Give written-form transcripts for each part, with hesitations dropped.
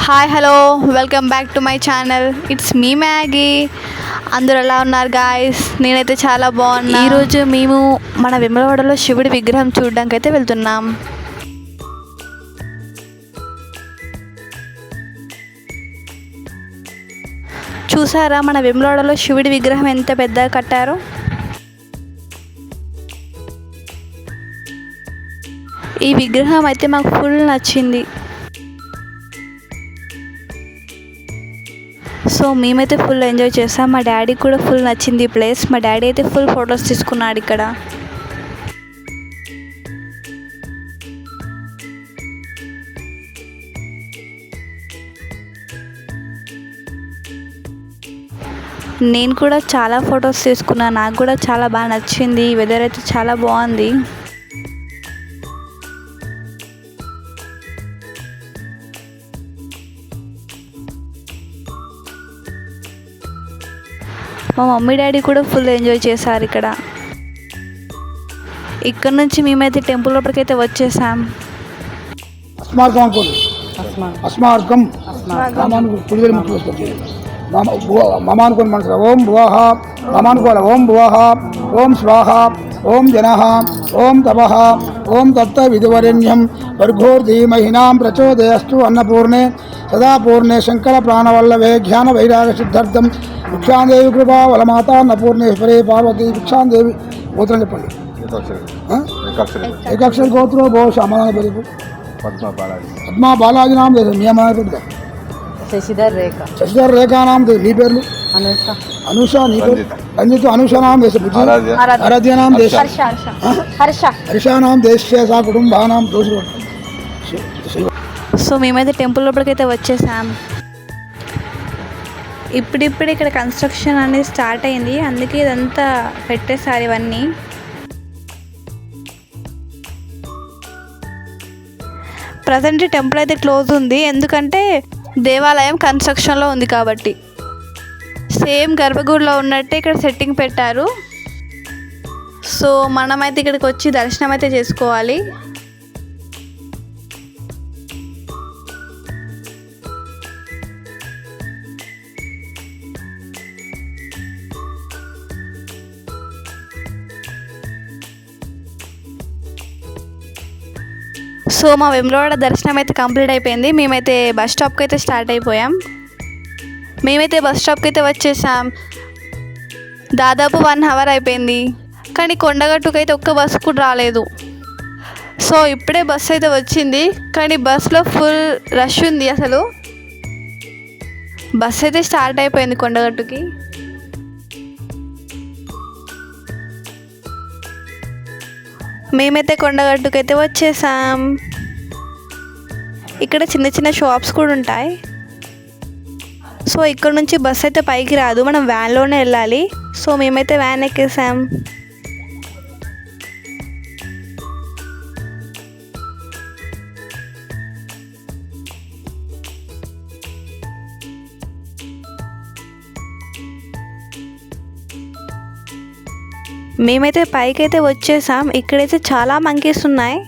Hi hello welcome back to my channel. It's me Maggi. అందరూ ఎలా ఉన్నారు guys? నేనైతే చాలా బాగున్నా. ఈరోజు మేము మన వేములవాడలో శివుడి విగ్రహం చూడడానికి అయితే వెళ్తున్నాం. చూసారా మన వేములవాడలో శివుడి విగ్రహం ఎంత పెద్దగా కట్టారో? ఈ విగ్రహం అయితే మాకు ఫుల్ నచ్చింది. సో మేమైతే ఫుల్ ఎంజాయ్ చేసాం. మా డాడీకి కూడా ఫుల్ నచ్చింది ఈ ప్లేస్. మా డాడీ అయితే ఫుల్ ఫొటోస్ తీసుకున్నాడు ఇక్కడ. నేను కూడా చాలా ఫొటోస్ తీసుకున్నాను. నాకు కూడా చాలా బాగా నచ్చింది. వెదర్ అయితే చాలా బాగుంది. మా మమ్మీ డాడీ కూడా ఫుల్ ఎంజాయ్ చేశారు ఇక్కడ. ఇక్కడ నుంచి మేమైతే టెంపుల్ లోపలికైతే వచ్చేసాం. మమానుకోని మనసు ఓం భువః మమానుకోల ఓం భువః ఓం స్వాహ ఓం జనః ఓం తపః ఓం తత్త విదువరేణ్యం వర్గోర్ధీమహినాం ప్రచోదయస్తు అన్నపూర్ణే సదా పూర్ణే శంకర ప్రాణవల్లభే జ్ఞాన వైరాగ సిద్ధార్థం భిక్షాందేవి కృపా వలమాత అన్నపూర్ణేశ్వరే పార్వతి భిక్షాందేవి. గోత్రం చెప్పండి. ఏకాక్షర గోత్రో భో శ్యామలాన పెరుగు పద్మా బాలాజీ నామ లేదు. మీ అమ్మాయి పెడతా శశిధర్ రేఖా నామ నీ పేర్లు అనూష నీ పేరు రంజిత్ అనూష నామ దేశ ఆరాధ్య నామ దేశ హర్ష నామ దేశ సా కుటుంబానాం దోషి. సో మేమైతే టెంపుల్ లోపలికైతే వచ్చేసాం. ఇప్పుడిప్పుడు ఇక్కడ కన్స్ట్రక్షన్ అనేది స్టార్ట్ అయింది, అందుకే ఇదంతా పెట్టేశారు ఇవన్నీ. ప్రజెంట్ టెంపుల్ అయితే క్లోజ్ ఉంది, ఎందుకంటే దేవాలయం కన్స్ట్రక్షన్లో ఉంది కాబట్టి. సేమ్ గర్భగుడిలో ఉన్నట్టే ఇక్కడ సెట్టింగ్ పెట్టారు. సో మనమైతే ఇక్కడికి వచ్చి దర్శనం అయితే చేసుకోవాలి. సో మా వేములవాడ దర్శనం అయితే కంప్లీట్ అయిపోయింది. మేమైతే బస్ స్టాప్కి అయితే స్టార్ట్ అయిపోయాం. మేమైతే బస్ స్టాప్కి అయితే వచ్చేసాం. దాదాపు 1 అవర్ అయిపోయింది, కానీ కొండగట్టుకు అయితే ఒక్క బస్సు కూడా రాలేదు. సో ఇప్పుడే బస్సు అయితే వచ్చింది, కానీ బస్సులో ఫుల్ రష్ ఉంది. అసలు బస్సు అయితే స్టార్ట్ అయిపోయింది కొండగట్టుకి. మేమైతే కొండగట్టుకైతే వచ్చేసాం. ఇక్కడ చిన్న చిన్న షాప్స్ కూడా ఉంటాయి. సో ఇక్కడ నుంచి బస్ అయితే పైకి రాదు, మనం వ్యాన్లోనే వెళ్ళాలి. సో మేమైతే వ్యాన్ ఎక్కేసాం. మేమైతే పైకైతే వచ్చేసాం. ఇక్కడైతే చాలా మంకీస్ ఉన్నాయి.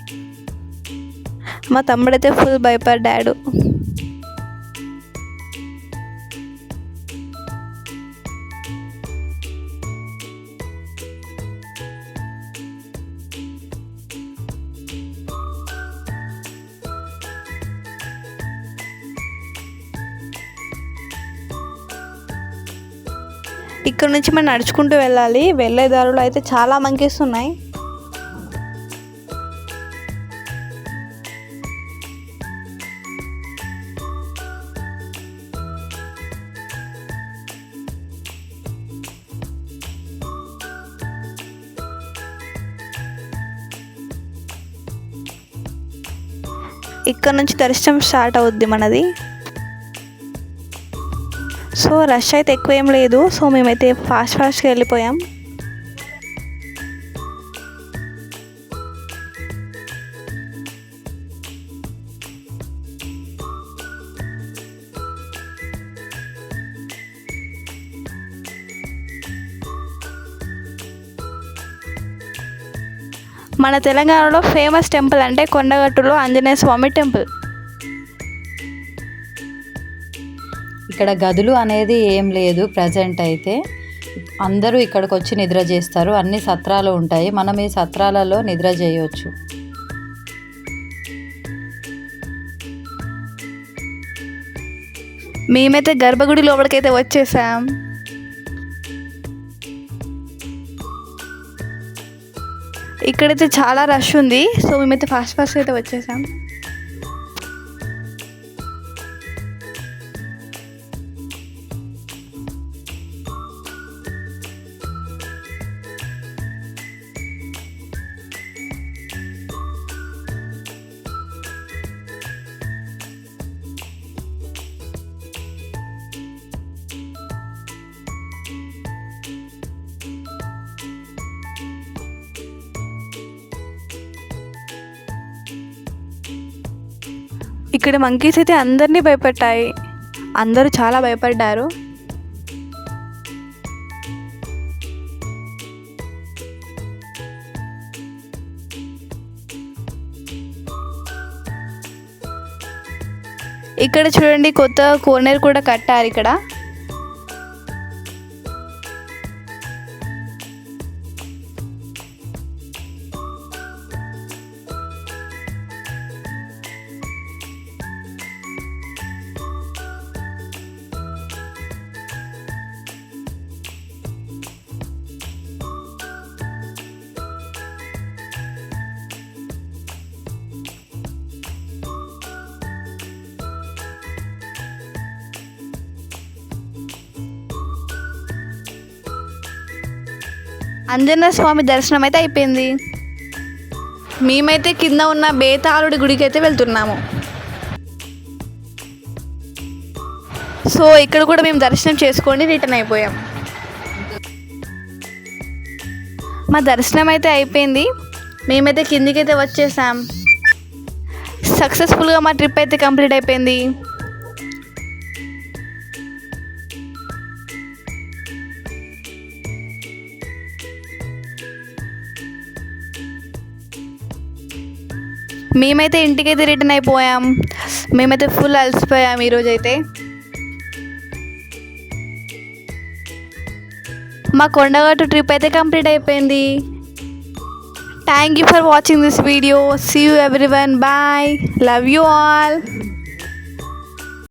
మా తమ్ముడైతే ఫుల్ భయపడ్డాడు. ఇక్కడ నుంచి మనం నడుచుకుంటూ వెళ్ళాలి. వెళ్ళే దారిలో అయితే చాలా మంకీస్ ఉన్నాయి. ఇక్కడ నుంచి దర్శనం స్టార్ట్ అవుద్ది మనది. సో రష్ అయితే ఎక్కువ ఏం లేదు. సో మేమైతే ఫాస్ట్గా వెళ్ళిపోయాం. మన తెలంగాణలో ఫేమస్ టెంపుల్ అంటే కొండగట్టులో ఆంజనేయ స్వామి టెంపుల్. ఇక్కడ గదులు అనేది ఏం లేదు ప్రజెంట్ అయితే. అందరూ ఇక్కడికి వచ్చి నిద్ర చేస్తారు. అన్ని సత్రాలు ఉంటాయి, మనం ఈ సత్రాలలో నిద్ర చేయొచ్చు. మేమైతే గర్భగుడి లోపలికైతే వచ్చేసాం. ఇక్కడైతే చాలా రష్ ఉంది, సో మేమైతే ఫాస్ట్ అయితే వచ్చేసాం. ఇక్కడ మంకీస్ అయితే అందరినీ భయపెట్టాయి, అందరూ చాలా భయపడ్డారు. ఇక్కడ చూడండి, కొత్త కోనేరు కూడా కట్టారు ఇక్కడ. ఆంజనేయ స్వామి దర్శనం అయితే అయిపోయింది. మేమైతే కింద ఉన్న బేతాళుడి గుడికి అయితే వెళ్తున్నాము. సో ఇక్కడ కూడా మేము దర్శనం చేసుకొని రిటర్న్ అయిపోయాం. మా దర్శనం అయితే అయిపోయింది, మేమైతే కిందికి అయితే వచ్చేసాం. సక్సెస్ఫుల్గా మా ట్రిప్ అయితే కంప్లీట్ అయిపోయింది. మేమైతే ఇంటికైతే రిటర్న్ అయిపోయాం. మేమైతే ఫుల్ అలసిపోయాం ఈరోజైతే. మా కొండగట్టు ట్రిప్ అయితే కంప్లీట్ అయిపోయింది. Thank you for watching this video. See you everyone. Bye. Love you all.